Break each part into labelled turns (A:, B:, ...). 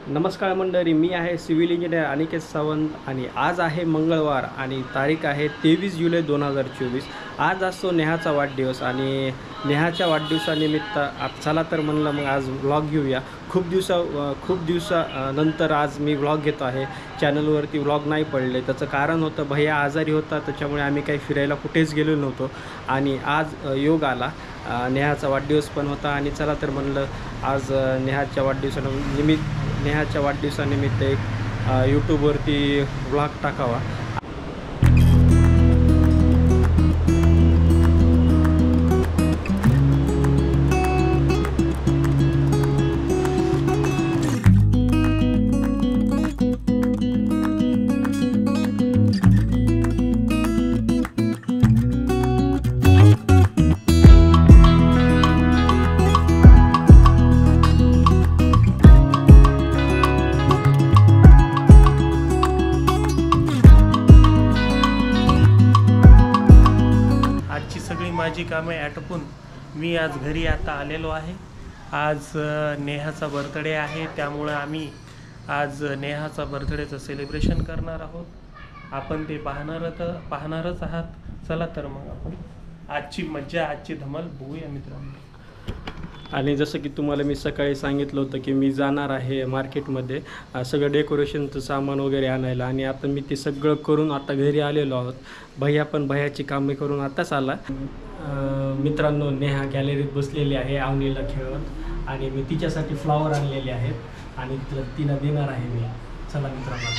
A: नमस्कार मंडळी, मी आहे सिव्हिल इंजिनियर अनिकेत सावंत आणि आज आहे मंगळवार आणि तारीख आहे 23 जुलै 2024। आज असतो नेहाचा वाढदिवस आणि नेहाच्या वाढदिवसानिमित्त चला तर म्हणलं मग आज व्लॉग घेऊया। खूप दिवसानंतर आज मी व्लॉग घेतो आहे। चॅनलवरती व्लॉग नाही पडले, त्याचं कारण होतं भैया आजारी होता, त्याच्यामुळे आम्ही काही फिरायला कुठेच गेलो नव्हतो आणि आज योग आला। नेहाचा वाढदिवस पण होता आणि चला तर म्हणलं आज नेहाच्या वाढदिवसानिमित्त एक यूट्यूबवरती व्लॉग टाकावा।
B: माझी कामे आटोपून मी आज घरी आता आलेलो आहे। आज नेहाचा बर्थडे आहे, त्यामुळे आम्ही आज नेहाचा बर्थडेचं सेलिब्रेशन करणार आहोत। आपण ते पाहणारच आहात। चला तर मग आपण आजची मज्जा, आजची धमाल बघूया मित्रांनो।
A: आणि जसं की तुम्हाला मी सकाळी सांगितलं होतं की मी जाणार आहे मार्केटमध्ये सगळं डेकोरेशनचं सामान वगैरे आणायला, आणि आता मी ते सगळं करून आता घरी आलेलो आहोत। भैयाची कामे करून आताच आला। मित्रांनो, नेहा गॅलरीत बसलेली आहे अवनीला खेळत, आणि मी तिच्यासाठी फ्लॉवर आणलेले आहेत आणि तिला देणार आहे मी। चला मित्रांनो।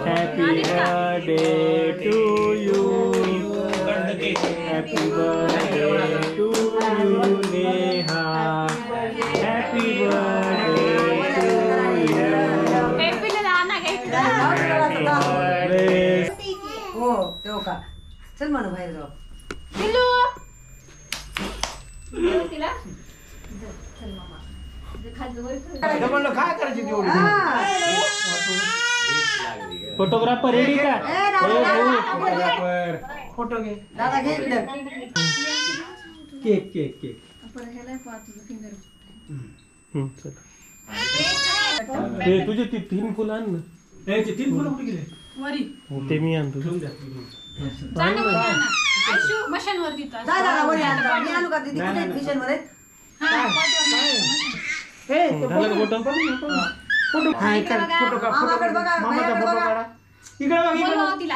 A: Happy birthday to you. Happy birthday to you, Neha. Happy birthday to you. Happy birthday.
C: हो तेव्हा का चल म्हणू बाहेर जाऊ।
D: तिला चल मामा
C: काय करायची तेवढी
A: फोटोग्राफर रेडी का?
C: फोटो घे दादा घे
A: केक केक केक.
D: परत ह्याला तुझं फिंगर.
B: चल. ते तुझे ती 3 फुलं आण ना.
A: ए, ते 3 फुलं कुठे गेले?
B: ते मी आणतो.
A: ठेवून द्या.
D: जा ना वर आण ना. आयशू मशानवर देतो.
C: जा जा वर आण. मी आणू का दीदी कुठे मिशन मध्ये?
D: हा
C: हे
B: झालं का फोटो?
C: हाय कर फोटो का फोटो बघा मामाचा फोटो काढा.
A: इकडे बघ इकडे.
D: बोलवा तिला.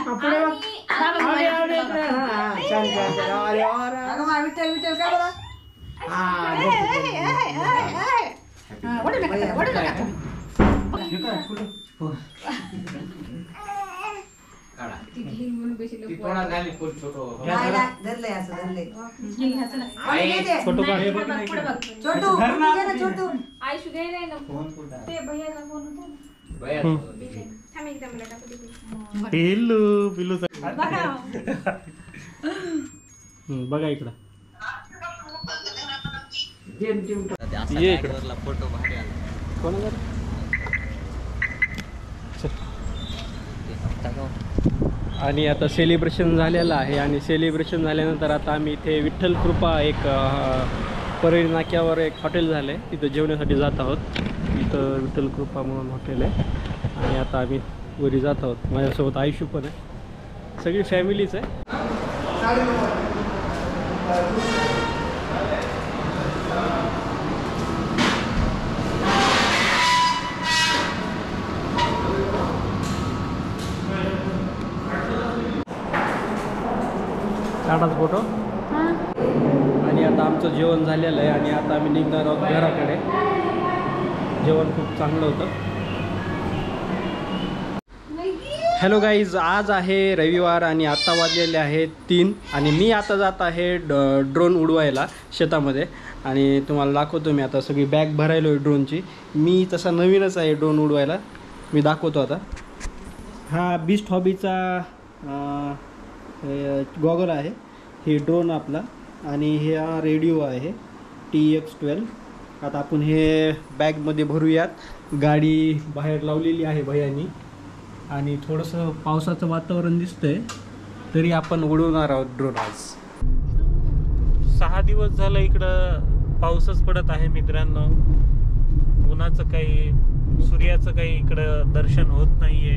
C: अगं मा विठ्ठल विठ्ठल काय बोला?
D: वडू नका वडू नका. ती घेईन म्हणून बसले.
C: नाही नाही धरले असं धरले.
B: फोटो काढ.
C: छोटू घे ना छोटू.
D: आयशू घे नाही ना ते भैयाचा फोन होता ना. थांब एकदा मला टाकू दे.
B: पिल्लू पिल्लू
A: बघा इकडं.
B: ये इकडं.
A: कोणाला? आणि आता सेलिब्रेशन झालेलं आहे आणि सेलिब्रेशन झाल्यानंतर आता आम्ही इथे विठ्ठल कृपा एक परळी नाक्यावर एक हॉटेल झालं आहे, तिथं जेवण्यासाठी जात आहोत. इथं विठ्ठल कृपा म्हणून हॉटेल आहे आणि आता आम्ही वरी जात आहोत. माझ्यासोबत आयुष्य पण आहे, सगळी फॅमिलीच आहे. 8 फोटो. आणि आता आमचं जेवण झालेलं आहे आणि आता आम्ही निघणार आहोत घराकडे. जेवण खूप चांगलं होतं. हॅलो गाईज, आज आहे रविवार आणि आता वाजलेले आहेत 3 आणि मी आता जात आहे ड्रोन उडवायला शेतामध्ये. आणि तुम्हाला दाखवतो मी आता सगळी बॅग भरायलो आहे ड्रोनची. मी तसा नवीनच आहे ड्रोन उडवायला, मी दाखवतो आता. हा बीस्ट हॉबीचा गॉगल आहे, हे ड्रोन आपला, आणि हे हा रेडिओ आहे TX12. आता आपण हे बॅगमध्ये भरूयात. गाडी बाहेर लावलेली आहे भैयानी आणि थोडंसं पावसाचं वातावरण दिसतंय, तरी आपण उडवणार आहोत ड्रोन आज.
B: 6 दिवस झालं इकडं पाऊसच पडत आहे मित्रांनो. उन्हाचं काही, सूर्याचं काही इकडं दर्शन होत नाहीये.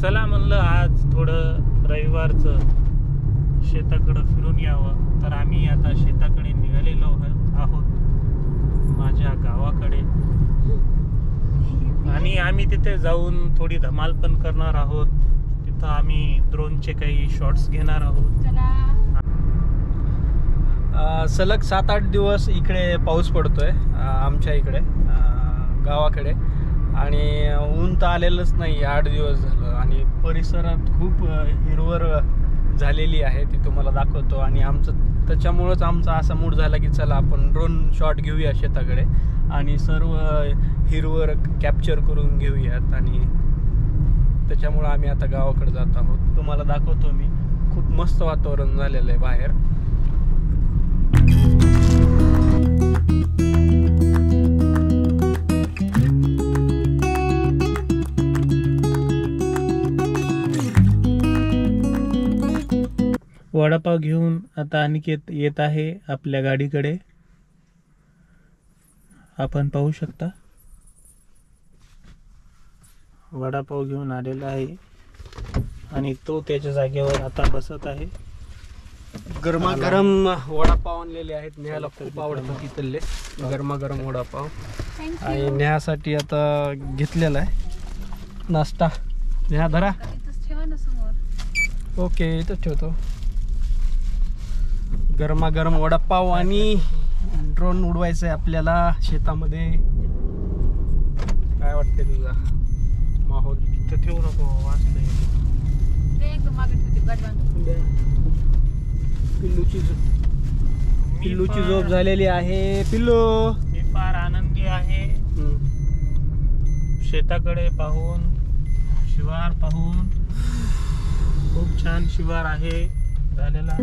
B: चला म्हणलं आज थोडं रविवारचं शेताकडं फिरून यावं, तर आम्ही आता शेताकडे निघालेलो आहोत, माझ्या गावाकडे. आणि आम्ही तिथे जाऊन थोडी धमाल पण करणार आहोत. तिथं आम्ही ड्रोनचे काही शॉट्स घेणार आहोत.
A: सलग 7-8 दिवस इकडे पाऊस पडतोय आमच्या इकडे गावाकडे, आणि ऊन तर आलेलंच नाही 8 दिवस झालं. आणि परिसरात खूप हिरवळ झालेली आहे, ती तुम्हाला दाखवतो. आणि त्याच्यामुळंच आमचा असा मूड झाला की चला आपण ड्रोन शॉट घेऊया शेताकडे आणि सर्व हिरवळ कॅप्चर करून घेऊयात. आणि त्याच्यामुळं आम्ही आता गावाकडे जात आहोत. तुम्हाला दाखवतो मी, खूप मस्त वातावरण झालेलं आहे बाहेर.
B: वडापाव घेऊन आता अनिकेत येत आहे आपल्या गाडीकडे, आपण पाहू शकता. वडापाव घेऊन आलेला आहे आणि तो त्याच्या जागेवर आता बसत आहे.
A: गरमागरम वडापाव आणलेले आहेत. नेहाला खूप आवडतात तिथले गरमागरम वडापाव. आणि नेहासाठी आता घेतलेला आहे नाश्ता. नेहा धरा. ओके, इथंच ठेवतो. गरमागरम वडापाव आणि ड्रोन उडवायचं आहे आपल्याला शेतामध्ये. काय वाटते तुझा माहोल?
B: तर ठेवू नको, वाचलं.
A: पिल्लूची झोप झालेली आहे. पिल्लू
B: मी फार आनंदी आहे शेताकडे पाहून, शिवार पाहून. खूप छान शिवार आहे झालेला.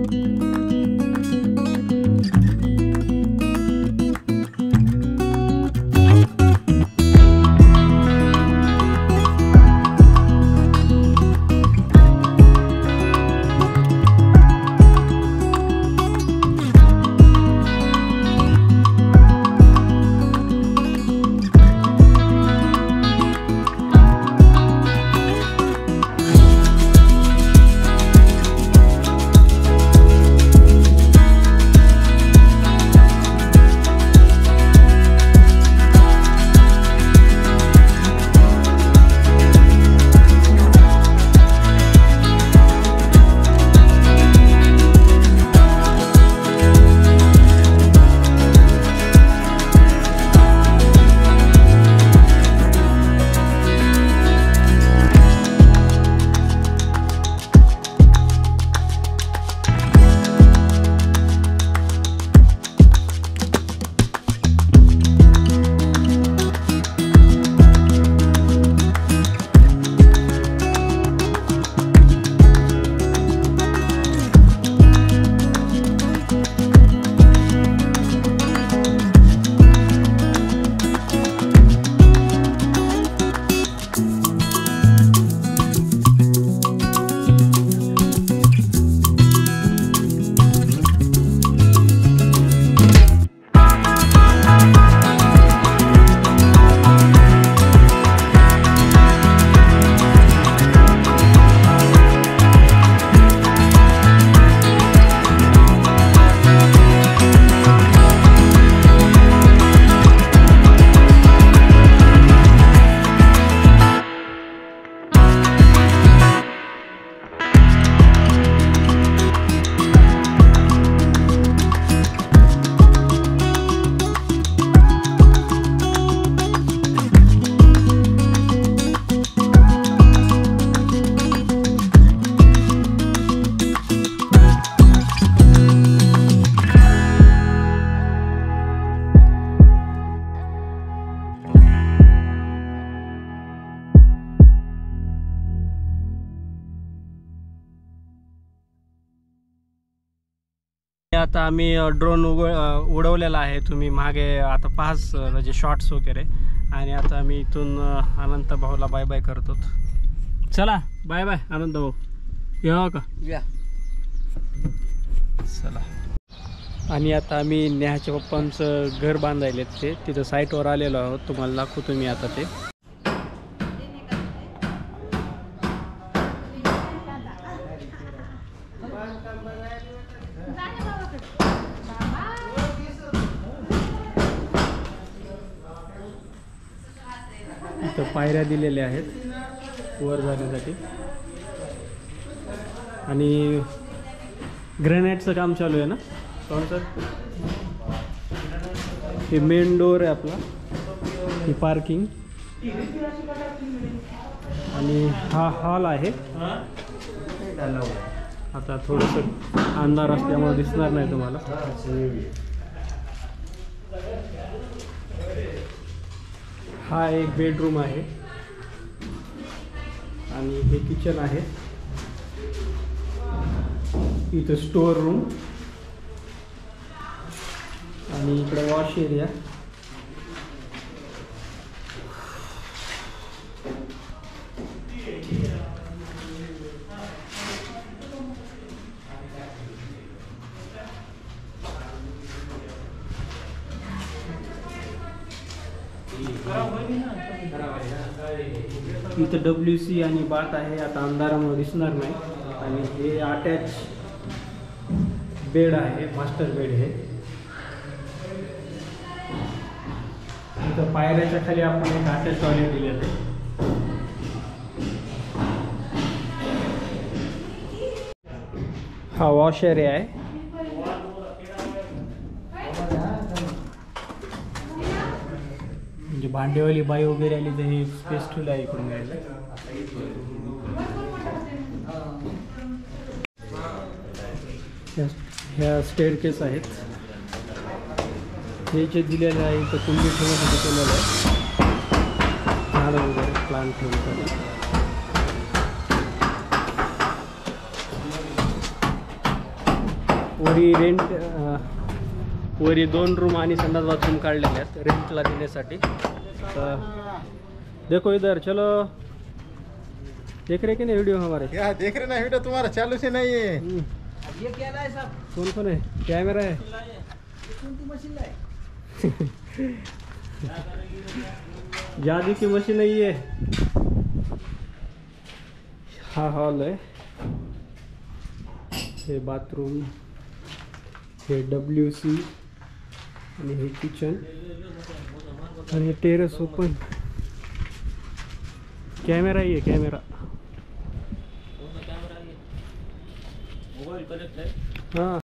A: आता आम्ही ड्रोन उडवलेला आहे, तुम्ही मागे आता पाच म्हणजे शॉट्स वगैरे. आणि आता आम्ही इथून अनंत भाऊला बाय बाय करतो. चला बाय बाय अनंत भाऊ, येऊ का? चला. आणि आता आम्ही नेहाच्या पप्पांचं घर बांधायले ते तिथं साईटवर आलेलो आहोत, तुम्हाला दाखवतो मी आता ते. इथं पायऱ्या दिलेल्या आहेत वर जाण्यासाठी आणि ग्रेनाइटचं काम चालू आहे ना कोणतं? हे मेन डोर आहे आपला, ही पार्किंग आणि हा हॉल आहे. आता थोडंसं अंधार असल्यामुळे दिसणार नाही तुम्हाला. हा एक बेडरूम आहे आणि हे किचन आहे. इथं स्टोअर रूम आणि इकडे वॉश एरिया. इथं WC आणि बाथ आहे, आता अंधारामुळे दिसणार नाही. आणि हे अटॅच बेड आहे, मास्टर बेड हे. इथं पायऱ्याच्या खाली आपण एक अटॅच टॉयलेट दिलेलं आहे. हा वॉश एरिया आहे. म्हणजे भांडेवाली बाई वगैरे आली तर हे स्पेस ठेवलं आहे इकडून घ्यायला. ह्या स्टेअरकेस आहेत, हे जे दिलेलं आहे इथं कुंडी ठेवण्यासाठी केलेलं आहे, झाडं वगैरे प्लांट ठेवण्यासाठी. वरी 2 रूम आणि संडास बाथरूम काढलेले आहेत रेंटला देण्यासाठी. तर देखो इधर, चलो देख रहे कि नहीं वीडियो हमारे?
E: क्या देख रहे ना वीडियो, तुम्हारा चालू से नहीं है।
C: ये क्या है साहब?
A: कौन कौन है? कैमरा है,
C: कौन सी मशीन है?
A: जादू की मशीन है ये. हा हॉल आहे, हे बाथरूम, हे WC आणि हे किचन आणि टेरेस ओपन. कॅमेरा आहे, कॅमेरा हां.